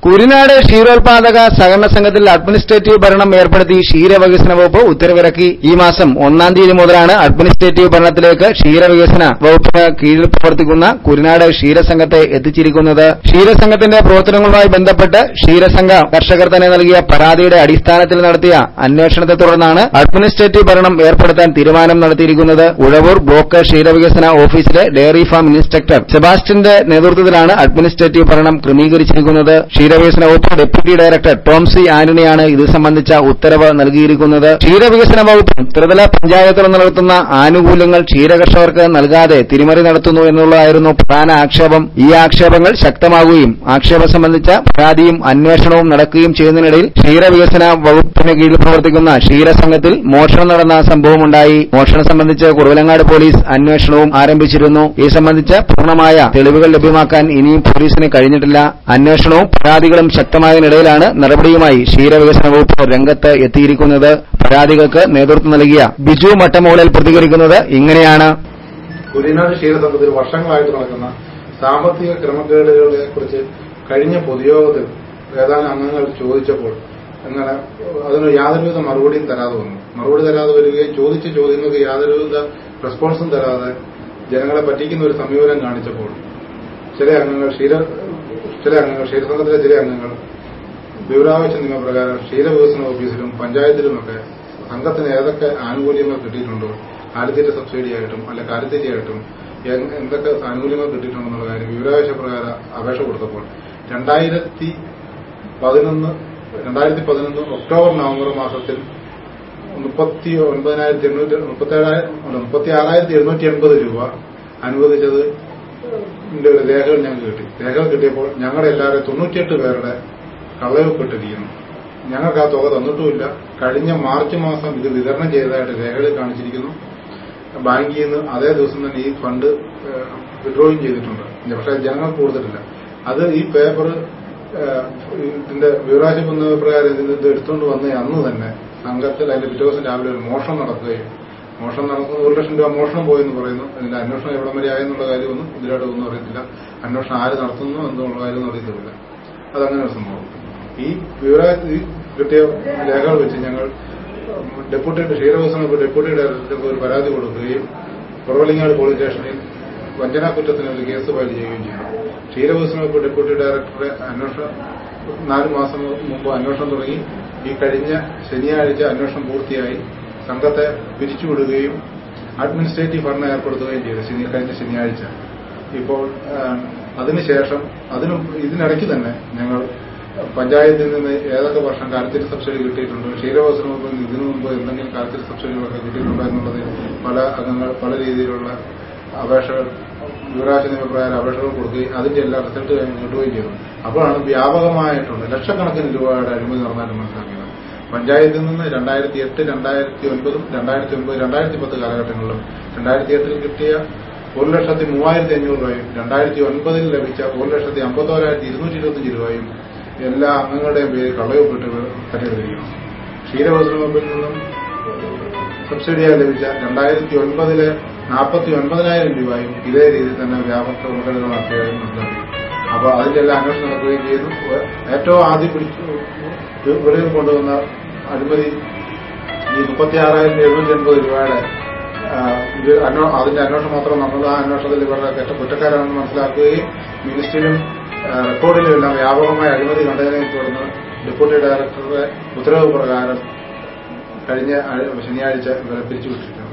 കുരിനാട് ക്ഷീരോത്പാദക സഹകരണ സംഘത്തിൽ അഡ്മിനിസ്ട്രേറ്റീവ് ഭരണം ഏർപ്പെടുത്തി ക്ഷീരവികസന വകുപ്പ് ഉത്തരവിറക്കി. ഈ മാസം 1-ാം തീയതി മുതലാണ് അഡ്മിനിസ്ട്രേറ്റീവ് ഭരണത്തിലേക്ക് ക്ഷീരവികസന വകുപ്പിന് കീഴിൽ പ്രവർത്തിക്കുന്ന കുരിനാട് ക്ഷീരസംഘത്തെ എത്തിച്ചിരിക്കുന്നത്. ക്ഷീരസംഘത്തിന്റെ പ്രവർത്തനങ്ങളുമായി ബന്ധപ്പെട്ട് ക്ഷീരസംഘ കർഷകർ തന്നെ നൽകിയ പരാതിയുടെ അടിസ്ഥാനത്തിൽ നടത്തിയ അന്വേഷണത്തെ തുടർന്നാണ് അഡ്മിനിസ്ട്രേറ്റീവ് ഭരണം ഏർപ്പെടുത്താൻ തീരുമാനം നടത്തിയിരിക്കുന്നത്. ഉഴവൂർ ബ്ലോക്ക് ക്ഷീരവികസന ഓഫീസിലെ ഡയറി ഫാം ഇൻസ്പെക്ടർ സെബാസ്റ്റ്യന്റെ നേതൃത്വത്തിലാണ് അഡ്മിനിസ്ട്രേറ്റീവ് ഭരണം ക്രമീകരിച്ചിരിക്കുന്നത്. ക്ഷീരവികസന വകുപ്പ് ഡെപ്യൂട്ടി ഡയറക്ടർ ടോം സി ആന്റണിയാണ് ഇത് സംബന്ധിച്ച ഉത്തരവ് നൽകിയിരിക്കുന്നത്. ക്ഷീരവികസന വകുപ്പ് ത്രിതല പഞ്ചായത്തുകൾ നടത്തുന്ന ആനുകൂല്യങ്ങൾ ക്ഷീരകർഷകർക്ക് നൽകാതെ തിരിമറി നടത്തുന്നു എന്നുള്ളതായിരുന്നു പ്രധാന ആക്ഷേപം. ഈ ആക്ഷേപങ്ങൾ ശക്തമാകുകയും ആക്ഷേപം സംബന്ധിച്ച പരാതിയും അന്വേഷണവും നടക്കുകയും ചെയ്യുന്നതിനിടയിൽ ക്ഷീരവികസന വകുപ്പിന് കീഴിൽ പ്രവർത്തിക്കുന്ന ക്ഷീരസംഘത്തിൽ മോഷണം നടന്ന സംഭവമുണ്ടായി. മോഷണം സംബന്ധിച്ച് കുറവിലങ്ങാട് പോലീസ് അന്വേഷണവും ആരംഭിച്ചിരുന്നു. ഇത് സംബന്ധിച്ച് പൂർണ്ണമായ തെളിവുകൾ ലഭ്യമാക്കാൻ ഇനിയും പോലീസിന് കഴിഞ്ഞിട്ടില്ല. അന്വേഷണവും പരാതികളും ശക്തമായതിനിടയിലാണ് നടപടിയുമായി ക്ഷീരവികസന വകുപ്പ് രംഗത്ത് എത്തിയിരിക്കുന്നത്. പരാതികൾക്ക് നേതൃത്വം നൽകിയ ബിജു മട്ടമോളിൽ പ്രതികരിക്കുന്നത് ഇങ്ങനെയാണ്. കുരിനാട് ക്ഷീരസംഘത്തിൽ വർഷങ്ങളായിട്ട് നടക്കുന്ന സാമ്പത്തിക ക്രമക്കേടുകളെ കുറിച്ച് കഴിഞ്ഞ പൊതുയോഗത്തിൽ ഏതാനും അംഗങ്ങൾ ചോദിച്ചപ്പോൾ അങ്ങനെ അതിന് യാതൊരുവിധ മറുപടിയും തരാതെ വന്നു. മറുപടി തരാതെ വരികയും ചോദിച്ച ചോദ്യങ്ങൾക്ക് യാതൊരുവിധ റെസ്പോൺസും തരാതെ ജനങ്ങളെ പറ്റിക്കുന്ന ഒരു സമീപനം കാണിച്ചപ്പോൾ ചില അംഗങ്ങൾ ക്ഷീരസംഘത്തിലെ ചില അംഗങ്ങൾ വിവരാവശ്യ നിയമപ്രകാരം ക്ഷീരവികസന ഓഫീസിലും പഞ്ചായത്തിലുമൊക്കെ സംഘത്തിന് ഏതൊക്കെ ആനുകൂല്യങ്ങൾ കിട്ടിയിട്ടുണ്ടോ, കാലിത്തീറ്റ സബ്സിഡിയായിട്ടും അല്ലെ കാലിത്തീറ്റയായിട്ടും എന്തൊക്കെ ആനുകൂല്യങ്ങൾ കിട്ടിയിട്ടുണ്ടെന്നുള്ള കാര്യം വിവരാവശ്യ പ്രകാരം അപേക്ഷ കൊടുത്തപ്പോൾ 2011 ഒക്ടോബർ നവംബർ മാസത്തിൽ 36,780 രൂപ അനുവദിച്ചത് ഒരു രേഖകൾ ഞങ്ങൾക്ക് കിട്ടി. രേഖകൾ കിട്ടിയപ്പോൾ ഞങ്ങളുടെ എല്ലാവരും 98 പേരുടെ കള്ളവപ്പെട്ടിരിക്കുന്നു. ഞങ്ങൾക്ക് ആ തുക തന്നിട്ടുമില്ല. കഴിഞ്ഞ മാർച്ച് മാസം ഇത് വിതരണം ചെയ്തതായിട്ട് രേഖകളിൽ കാണിച്ചിരിക്കുന്നു. ബാങ്കിൽ നിന്ന് അതേ ദിവസം തന്നെ ഈ ഫണ്ട് വിഡ്രോയും ചെയ്തിട്ടുണ്ട്. പക്ഷേ ജനങ്ങൾക്ക് കൊടുത്തിട്ടില്ല. അത് ഈ പേപ്പർ ഇതിന്റെ വിവരാശ പ്രകാരം ഇത് എടുത്തുകൊണ്ട് വന്ന അന്ന് തന്നെ സംഘത്തിൽ അതിന്റെ പിറ്റേ ദിവസം രാവിലെ ഒരു മോഷണം നടക്കുകയും മോഷണം നടക്കുന്ന 1 ലക്ഷം രൂപ മോഷണം പോയെന്ന് പറയുന്നു. അതിന്റെ അന്വേഷണം എവിടം വരെ ആയെന്നുള്ള കാര്യമൊന്നും ഇതിലായിട്ട് ഒന്നും അറിയത്തില്ല. അന്വേഷണം ആര് നടത്തുന്നു എന്നുള്ള കാര്യമൊന്നും അറിയത്തില്ല. അതങ്ങനെ ഒരു സംഭവം. ഈ കിട്ടിയ രേഖകൾ വെച്ച് ഞങ്ങൾ ക്ഷീരവികസന ഡെപ്യൂട്ടി ഡയറക്ടർക്ക് ഒരു പരാതി കൊടുക്കുകയും കുറവലിങ്ങാട് പോലീസ് സ്റ്റേഷനിൽ വഞ്ചനാ കുറ്റത്തിന് ഒരു കേസ് ഫയൽ ചെയ്യുകയും ചെയ്തു. ക്ഷീരവികസന ഡെപ്യൂട്ടി ഡയറക്ടറുടെ അന്വേഷണം 4 മാസം മുമ്പ് അന്വേഷണം തുടങ്ങി. ഈ കഴിഞ്ഞ ശനിയാഴ്ച അന്വേഷണം പൂർത്തിയായി. സംഘത്തെ പിരിച്ചുവിടുകയും അഡ്മിനിസ്ട്രേറ്റീവ് ഭരണം ഏർപ്പെടുത്തുകയും ചെയ്തു കഴിഞ്ഞ ശനിയാഴ്ച. ഇപ്പോൾ അതിനുശേഷം ഇതിനിടയ്ക്ക് തന്നെ ഞങ്ങൾ പഞ്ചായത്തിൽ നിന്ന് ഏതൊക്കെ വർഷം കാലിത്തീറ്റ സബ്സിഡി കിട്ടിയിട്ടുണ്ട്, ക്ഷീരവികസന വകുപ്പിൽ ഇതിനു മുമ്പ് എന്തെങ്കിലും കാലിത്തീറ്റ സബ്സിഡികളൊക്കെ കിട്ടിയിട്ടുണ്ടോ എന്നുള്ളത് പല അംഗങ്ങൾ പല രീതിയിലുള്ള അപേക്ഷകൾ വിവരാശ നിയമപ്രകാരം അപേക്ഷകൾ കൊടുക്കുകയും അതിന്റെ എല്ലാ റിസൾട്ട് കിട്ടുകയും ചെയ്തു. അപ്പോഴാണ് വ്യാപകമായിട്ടുണ്ട് ലക്ഷക്കണക്കിന് രൂപയുടെ അഴിമതി നടന്നാലും മനസ്സിലാക്കിയത്. പഞ്ചായത്തിൽ നിന്ന് 2008, 2009, 2010 കാലഘട്ടങ്ങളിലും 2008 കിട്ടിയ 1,03,500 രൂപയും 2009 ലഭിച്ച 1,51,225 രൂപയും എല്ലാ അംഗങ്ങളുടെയും പേര് കള്ളവപ്പെട്ട് തട്ടിയെടുത്തിരിക്കുന്നു. ക്ഷീരവികസന വകുപ്പിൽ നിന്നും സബ്സിഡിയായി ലഭിച്ച 2009 49,000 രൂപയും ഇതേ രീതിയിൽ തന്നെ വ്യാപക ക്രമക്കേടുകൾ നടത്തിയതായും മനസ്സിലാക്കി. അപ്പോൾ അതിന്റെ എല്ലാ അന്വേഷണം നടക്കുകയും ചെയ്തു. ഏറ്റവും ആദ്യം വെളിയിൽ കൊണ്ടുവന്ന അഴിമതി ഈ 36,780 രൂപയുടെ അതിന്റെ അന്വേഷണം മാത്രം നടന്നത്. ആ അന്വേഷണത്തിൽ ഇവരുടെ കുറ്റക്കാരാണെന്ന് മനസ്സിലാക്കുകയും മിനിസ്ട്രിയിലും റെക്കോർഡിലും എല്ലാം വ്യാപകമായ അഴിമതി കണ്ടതിനെ തുടർന്ന് ഡെപ്യൂട്ടി ഡയറക്ടറുടെ ഉത്തരവ് പ്രകാരം കഴിഞ്ഞ ശനിയാഴ്ച ഇവരെ പിരിച്ചുവിട്ടിരിക്കുന്നു.